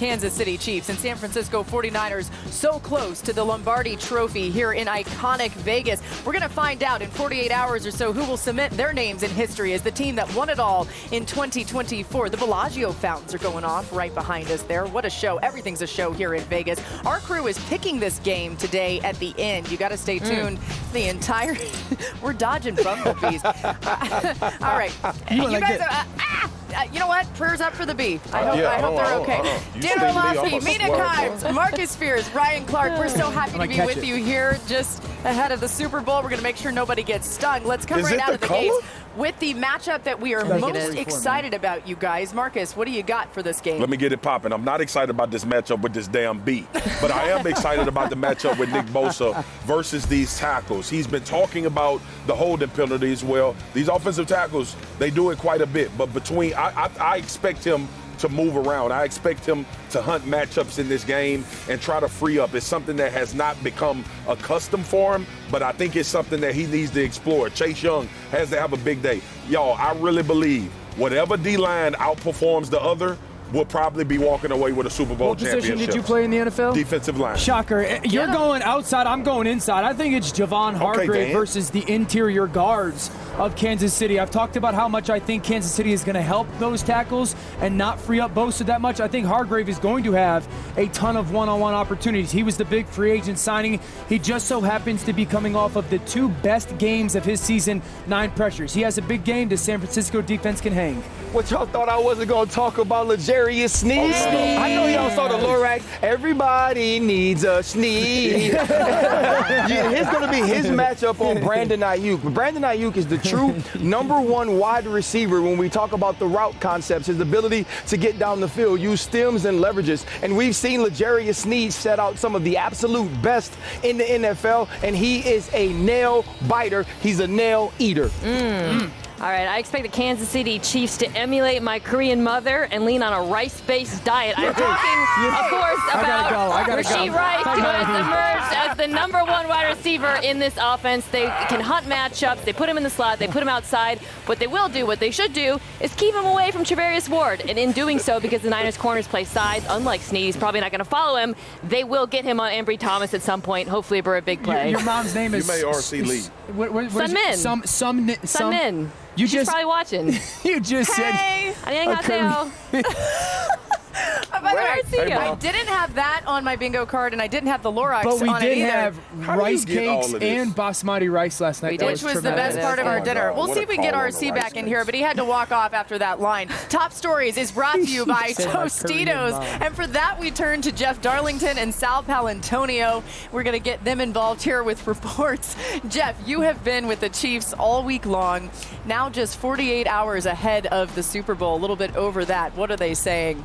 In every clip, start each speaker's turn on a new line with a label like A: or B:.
A: Kansas City Chiefs and San Francisco 49ers so close to the Lombardi Trophy here in iconic Vegas. We're going to find out in 48 hours or so who will cement their names in history as the team that won it all in 2024. The Bellagio fountains are going off right behind us there. What a show. Everything's a show here in Vegas. Our crew is picking this game today at the end. You got to stay tuned the entire... We're dodging bumblebees. All right. You guys are... you know what? Prayers up for the bee. I hope they're okay. Dan Orlovsky, Mina Kimes, Marcus Fears, Ryan Clark. We're so happy to be with you here just ahead of the Super Bowl. We're going to make sure nobody gets stung. Let's come right out of the gates with the matchup that we are most excited about, you guys. Marcus, what do you got for this game?
B: Let me get it popping. I'm not excited about this matchup with this damn bee, but I am excited about the matchup with Nick Bosa versus these tackles. He's been talking about the holding penalties. Well, these offensive tackles, they do it quite a bit, but between I expect him to move around. I expect him to hunt matchups in this game and try to free up. It's something that has not become a custom for him, but I think it's something that he needs to explore. Chase Young has to have a big day. Y'all, I really believe whatever D-line outperforms the other will probably be walking away with a Super Bowl championship.
C: What position did you play in the NFL?
B: Defensive line.
C: Shocker. You're going outside, I'm going inside. I think it's Javon Hargrave versus the interior guards of Kansas City. I've talked about how much I think Kansas City is going to help those tackles and not free up Bosa that much. I think Hargrave is going to have a ton of one-on-one opportunities. He was the big free agent signing. He just so happens to be coming off of the two best games of his season, 9 pressures. He has a big game. The San Francisco defense can hang.
D: What, y'all thought I wasn't going to talk about L'Jarius Sneed? I know y'all saw the Lorax. Everybody needs a Sneed. Here's going to be his matchup on Brandon Ayuk. Brandon Ayuk is the true #1 wide receiver when we talk about the route concepts, his ability to get down the field, use stems and leverages. And we've seen L'Jarius Sneed set out some of the absolute best in the NFL, and he is a nail biter. He's a nail eater.
E: All right, I expect the Kansas City Chiefs to emulate my Korean mother and lean on a rice-based diet. I'm talking, of course, about Rashee Rice, who has emerged as the #1 wide receiver in this offense. They can hunt matchups. They put him in the slot. They put him outside. What they will do, what they should do, is keep him away from Charvarius Ward. And in doing so, because the Niners corners play sides, unlike Sneed, he's probably not going to follow him, they will get him on Ambry Thomas at some point, hopefully for a big play.
C: Your mom's name is...
B: You may RC Lee.
E: Sun Min. She's probably watching.
C: You just said...
A: I didn't have that on my bingo card, and I didn't have the Lorax on it either.
C: But we did have rice cakes and basmati rice last night.
A: Which was the best part of our dinner. We'll see if we can get RC back in here, but he had to walk off after that line. Top Stories is brought to you by Tostitos. And for that, we turn to Jeff Darlington and Sal Palantonio. We're going to get them involved here with reports. Jeff, you have been with the Chiefs all week long. Now just 48 hours ahead of the Super Bowl, a little bit over that. What are they saying?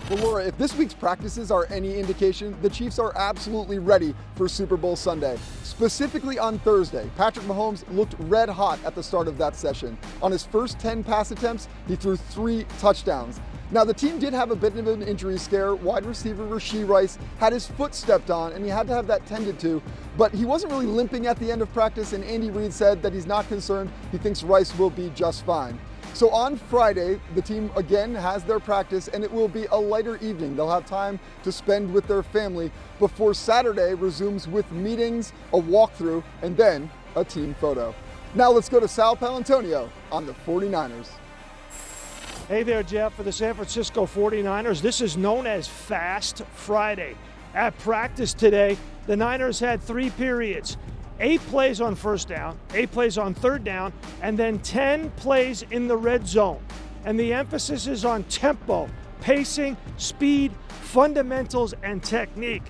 F: Well, Laura, if this week's practices are any indication, the Chiefs are absolutely ready for Super Bowl Sunday. Specifically on Thursday, Patrick Mahomes looked red hot at the start of that session. On his first 10 pass attempts, he threw 3 touchdowns. Now, the team did have a bit of an injury scare. Wide receiver Rashee Rice had his foot stepped on, and he had to have that tended to, but he wasn't really limping at the end of practice, and Andy Reid said that he's not concerned. He thinks Rice will be just fine. So on Friday, the team again has their practice, and it will be a lighter evening. They'll have time to spend with their family before Saturday resumes with meetings, a walkthrough, and then a team photo. Now let's go to Sal Palantonio on the 49ers.
G: Hey there, Jeff. For the San Francisco 49ers, this is known as Fast Friday. At practice today, the Niners had 3 periods. 8 plays on first down, 8 plays on third down, and then 10 plays in the red zone. And the emphasis is on tempo, pacing, speed, fundamentals, and technique.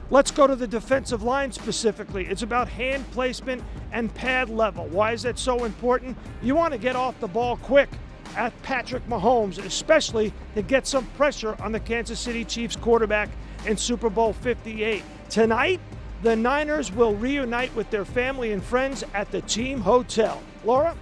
G: Let's go to the defensive line specifically. It's about hand placement and pad level. Why is that so important? You want to get off the ball quick at Patrick Mahomes, especially to get some pressure on the Kansas City Chiefs quarterback in Super Bowl LVIII. Tonight, the Niners will reunite with their family and friends at the team hotel. Laura?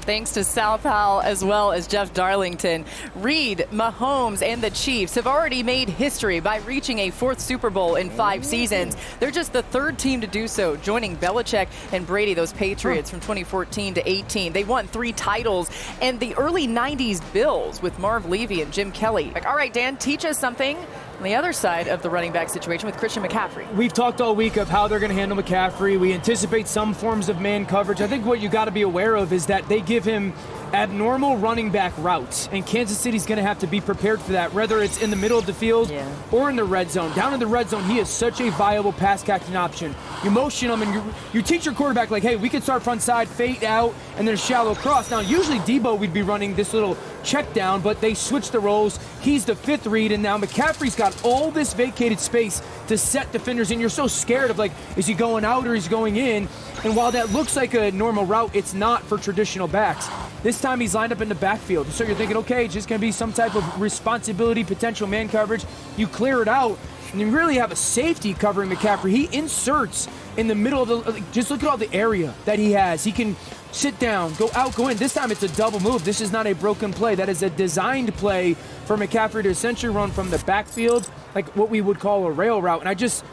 A: Thanks to Sal Powell as well as Jeff Darlington. Reed, Mahomes, and the Chiefs have already made history by reaching a 4th Super Bowl in 5 seasons. They're just the 3rd team to do so, joining Belichick and Brady, those Patriots from 2014 to 18. They won 3 titles, and the early 90s Bills with Marv Levy and Jim Kelly. All right, Dan, teach us something on the other side of the running back situation with Christian McCaffrey.
C: We've talked all week of how they're going to handle McCaffrey. We anticipate some forms of man coverage. I think what you got to be aware of is that they give him abnormal running back routes, and Kansas City's going to have to be prepared for that, whether it's in the middle of the field or in the red zone. Down in the red zone, he is such a viable pass catching option. You motion him, and you teach your quarterback, like, hey, we can start front side, fade out, and then a shallow cross. Now, usually Debo would be running this little check down, but they switched the roles. He's the 5th read, and now McCaffrey's got all this vacated space to set defenders in. You're so scared of, like, is he going out or is he going in? And while that looks like a normal route, it's not for traditional backs. This time he's lined up in the backfield. So you're thinking, okay, it's just going to be some type of responsibility, potential man coverage. You clear it out, and you really have a safety covering McCaffrey. He inserts in the middle of the, just look at all the area that he has. He can sit down, go out, go in. This time it's a double move. This is not a broken play. That is a designed play for McCaffrey to essentially run from the backfield, like what we would call a rail route. And I just,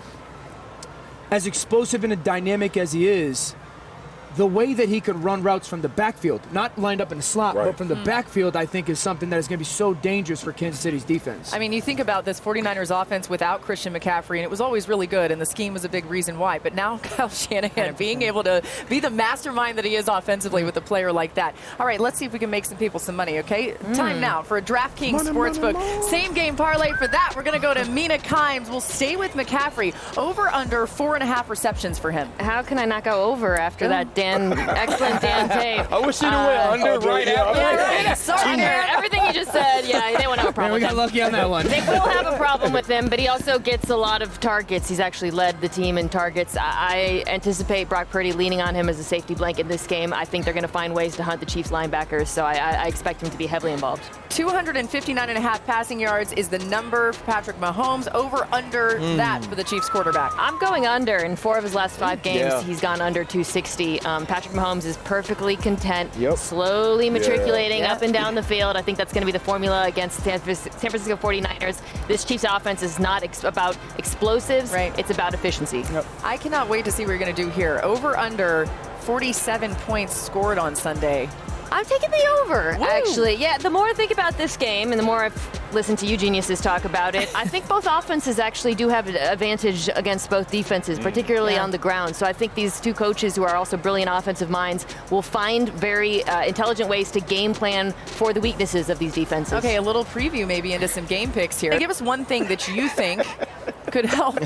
C: as explosive and dynamic as he is, the way that he could run routes from the backfield, not lined up in the slot, but from the backfield, I think is something that is going to be so dangerous for Kansas City's defense.
A: I mean, you think about this 49ers offense without Christian McCaffrey, and it was always really good, and the scheme was a big reason why. But now Kyle Shanahan 100%. Being able to be the mastermind that he is offensively with a player like that. All right, let's see if we can make some people some money, okay? Time now for a DraftKings Sportsbook. Same game parlay for that. We're going to go to Mina Kimes. We'll stay with McCaffrey. Over under 4.5 receptions for him.
E: How can I not go over after that excellent Dan tape?
D: I wish he'd have went under right after.
E: Yeah, right. Sorry, everything you just said, they won't have a problem.
C: We got lucky on that one.
E: They will have a problem with him, but he also gets a lot of targets. He's actually led the team in targets. I anticipate Brock Purdy leaning on him as a safety blanket this game. I think they're going to find ways to hunt the Chiefs linebackers, so I expect him to be heavily involved.
A: 259.5 passing yards is the number for Patrick Mahomes. Over under that for the Chiefs quarterback.
E: I'm going under. In 4 of his last 5 games, he's gone under 260. Patrick Mahomes is perfectly content, slowly matriculating up and down the field. I think that's going to be the formula against San Francisco 49ers. This Chiefs offense is not about explosives. It's about efficiency.
A: I cannot wait to see what you're going to do here. Over under 47 points scored on Sunday.
E: I'm taking the over, actually. Yeah, the more I think about this game and the more I've listened to you geniuses talk about it, I think both offenses actually do have an advantage against both defenses, particularly on the ground. So I think these two coaches who are also brilliant offensive minds will find very intelligent ways to game plan for the weaknesses of these defenses.
A: Okay, a little preview maybe into some game picks here. Give us one thing that you think could help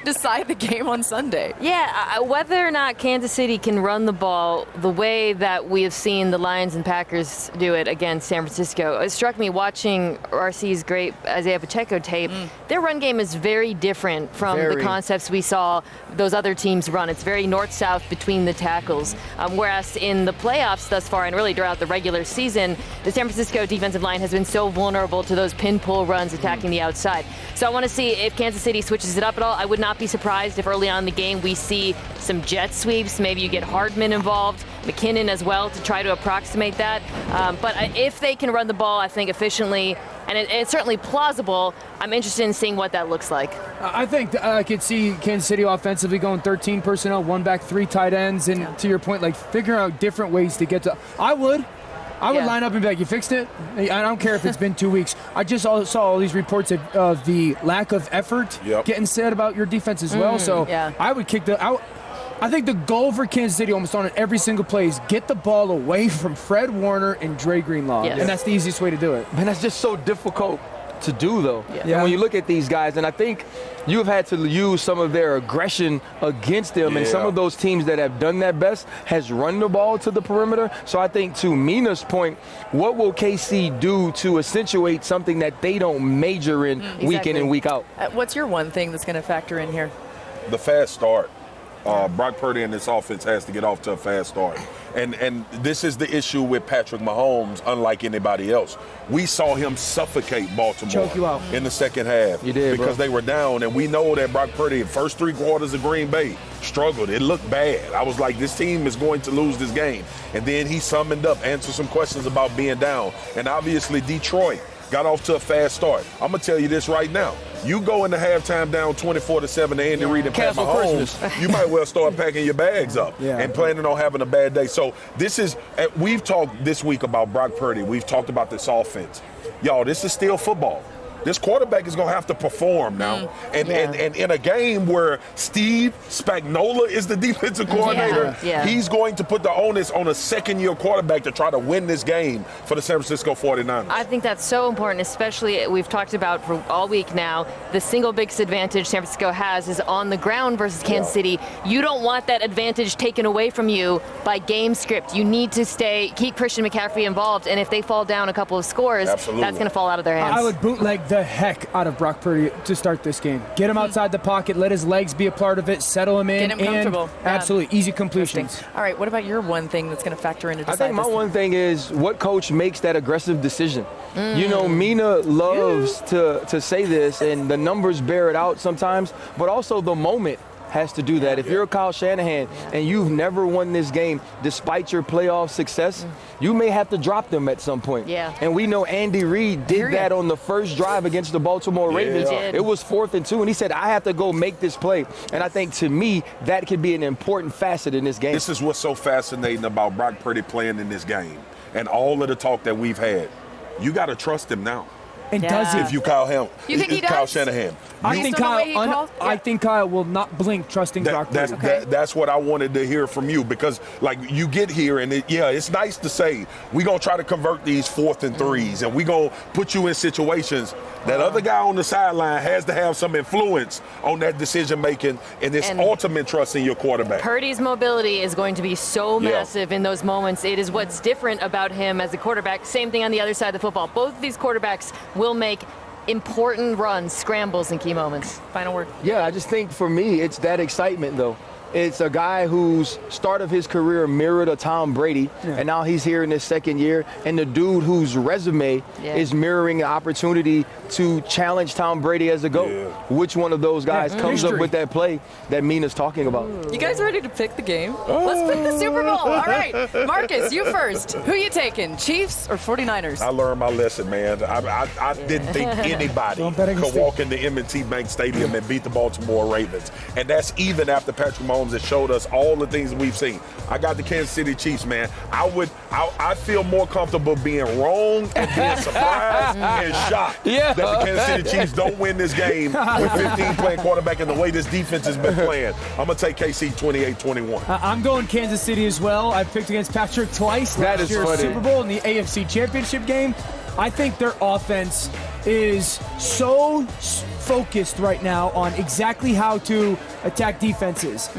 A: decide the game on Sunday.
E: Yeah, whether or not Kansas City can run the ball the way that we have seen the Lions and Packers do it against San Francisco. It struck me watching RC's great Isaiah Pacheco tape. Their run game is very different from the concepts we saw those other teams run. It's very north-south between the tackles. Whereas in the playoffs thus far, and really throughout the regular season, the San Francisco defensive line has been so vulnerable to those pin-pull runs attacking the outside. So I want to see if Kansas City switches it up at all. I would not be surprised if early on in the game we see some jet sweeps. Maybe you get Hardman involved, McKinnon as well, to try to approximate that. But if they can run the ball, I think, efficiently, and it's certainly plausible, I'm interested in seeing what that looks like.
C: I think I could see Kansas City offensively going 13 personnel, 1 back, 3 tight ends, and to your point, like figuring out different ways to get to. I would line up and be like, you fixed it? I don't care if it's been 2 weeks. I just saw all these reports of the lack of effort getting said about your defense as well. So I would kick I think the goal for Kansas City almost on every single play is get the ball away from Fred Warner and Dre Greenlaw. And that's the easiest way to do it.
D: Man, that's just so difficult to do, though. And when you look at these guys, and I think you've had to use some of their aggression against them, and some of those teams that have done that best has run the ball to the perimeter. So I think, to Mina's point, what will KC do to accentuate something that they don't major in week in and week out?
A: What's your one thing that's going to factor in here?
B: The fast start. Brock Purdy and this offense has to get off to a fast start. And this is the issue with Patrick Mahomes, unlike anybody else. We saw him suffocate Baltimore
C: Choke you out.
B: in the second half.
D: You did,
B: because they were down, and we know that Brock Purdy, first 3 quarters of Green Bay, struggled. It looked bad. I was like, this team is going to lose this game. And then he summoned up, answered some questions about being down. And obviously Detroit got off to a fast start. I'm going to tell you this right now. You go into halftime down 24-7 to Andy Reid and Pat Mahomes, you might well start packing your bags up and planning on having a bad day. So this is, we've talked this week about Brock Purdy. We've talked about this offense. Y'all, this is still football. This quarterback is going to have to perform now. And in a game where Steve Spagnuolo is the defensive coordinator, he's going to put the onus on a second-year quarterback to try to win this game for the San Francisco 49ers.
E: I think that's so important, especially we've talked about for all week now, the single biggest advantage San Francisco has is on the ground versus Kansas City. You don't want that advantage taken away from you by game script. You need to keep Christian McCaffrey involved, and if they fall down a couple of scores, that's going to fall out of their hands.
C: I would bootleg the heck out of Brock Purdy to start this game. Get him outside the pocket, let his legs be a part of it, settle him in.
A: Get him comfortable.
C: Absolutely, easy completions.
A: All right, what about your one thing that's going to factor into
D: I think my one thing is what coach makes that aggressive decision. You know, Mina loves to say this, and the numbers bear it out sometimes, but also the moment has to do that. If you're Kyle Shanahan and you've never won this game despite your playoff success, you may have to drop them at some point. And we know Andy Reid did that on the first drive against the Baltimore Ravens. It was 4th and 2, and he said, I have to go make this play. And I think, to me, that could be an important facet in this game.
B: This is what's so fascinating about Brock Purdy playing in this game and all of the talk that we've had. You got to trust him now.
C: And does he?
B: If you Kyle him,
A: you think he does?
B: Kyle Shanahan.
C: I think Kyle will not blink trusting Brock Purdy.
B: That's what I wanted to hear from you, because like you get here and it's nice to say we're going to try to convert these 4th and 3s and we're going to put you in situations that other guy on the sideline has to have some influence on that decision making and this ultimate trust in your quarterback.
E: Purdy's mobility is going to be so massive in those moments. It is what's different about him as a quarterback. Same thing on the other side of the football. Both of these quarterbacks will make important runs, scrambles in key moments. Final word.
D: Yeah, I just think for me, it's that excitement, though. It's a guy whose start of his career mirrored a Tom Brady, and now he's here in his second year, and the dude whose resume is mirroring an opportunity to challenge Tom Brady as a GOAT. Which one of those guys comes up with that play that Mina's talking about?
A: You guys ready to pick the game? Let's pick the Super Bowl. All right, Marcus, you first. Who you taking, Chiefs or 49ers?
B: I learned my lesson, man. I didn't think anybody could walk into M&T Bank Stadium and beat the Baltimore Ravens, and that's even after Patrick Mahomes that showed us all the things that we've seen. I got the Kansas City Chiefs, man. I feel more comfortable being wrong and being surprised and shocked that the Kansas City Chiefs don't win this game with 15 playing quarterback and the way this defense has been playing. I'm going to take KC 28-21.
C: I'm going Kansas City as well. I've picked against Patrick twice last year's Super Bowl in the AFC Championship game. I think their offense is so focused right now on exactly how to attack defenses.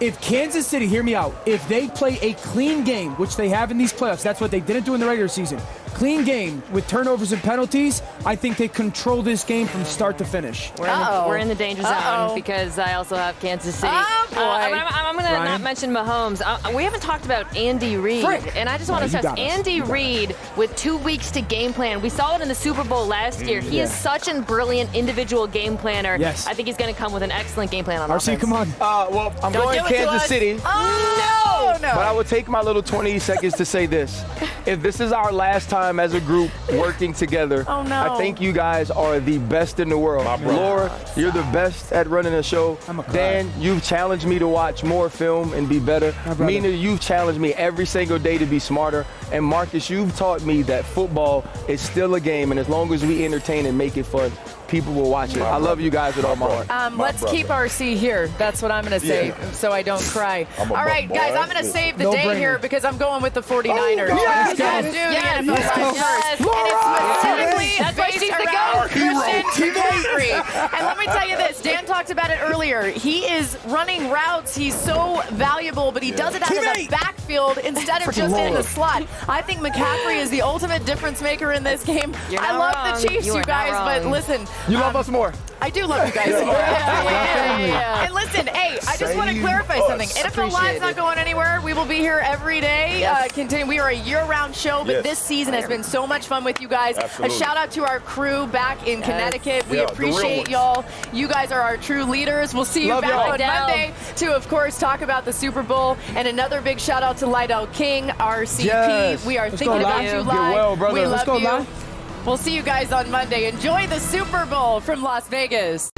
C: If Kansas City, hear me out, if they play a clean game, which they have in these playoffs, that's what they didn't do in the regular season, clean game with turnovers and penalties, I think they control this game from start to finish.
E: We're in the danger zone because I also have Kansas City. I'm going to not mention Mahomes. We haven't talked about Andy Reid, and I just want to stress, Andy Reid with 2 weeks to game plan. We saw it in the Super Bowl last year. He is such a brilliant individual game planner. I think he's going to come with an excellent game plan on offense.
C: Come on.
D: Well, I'm going Kansas City.
A: Oh, no.
D: But I would take my little 20 seconds to say this. If this is our last time as a group working together, I think you guys are the best in the world. Laura, you're the best at running a show. Dan, you've challenged me to watch more film and be better. Mina, you've challenged me every single day to be smarter. And Marcus, you've taught me that football is still a game, and as long as we entertain and make it fun, people will watch it. I love you guys with all my heart.
A: Let's keep our C here. That's what I'm going to say so I don't cry. All right, guys, I'm going to save the day here because I'm going with the 49ers.
C: Yes,
A: And it's specifically based around Christian McCaffrey. And let me tell you this, Dan talked about it earlier. He is running routes. He's so valuable, but he does it out of the backfield instead of just in the slot. I think McCaffrey is the ultimate difference maker in this game. I love the Chiefs, you guys, but listen.
D: You love us more.
A: I do love you guys.
E: Yeah.
A: And listen, hey, I just want to clarify something. NFL Live's not going anywhere. We will be here every day. We are a year-round show, but this season has been so much fun with you guys.
B: Absolutely.
A: A shout-out to our crew back in Connecticut. We
B: Yeah,
A: appreciate y'all. You guys are our true leaders. We'll see you
D: Love
A: back
D: y'all.
A: on Monday to, of course, talk about the Super Bowl. And another big shout-out to Lydell King, RCP.
D: Yes.
A: We are
C: Let's
A: thinking
C: go,
A: about
C: Lyd.
A: you
D: Get
A: live.
D: well, brother.
A: We
D: Let's
A: love
D: go,
A: you.
D: Lyd.
A: We'll see you guys on Monday. Enjoy the Super Bowl from Las Vegas.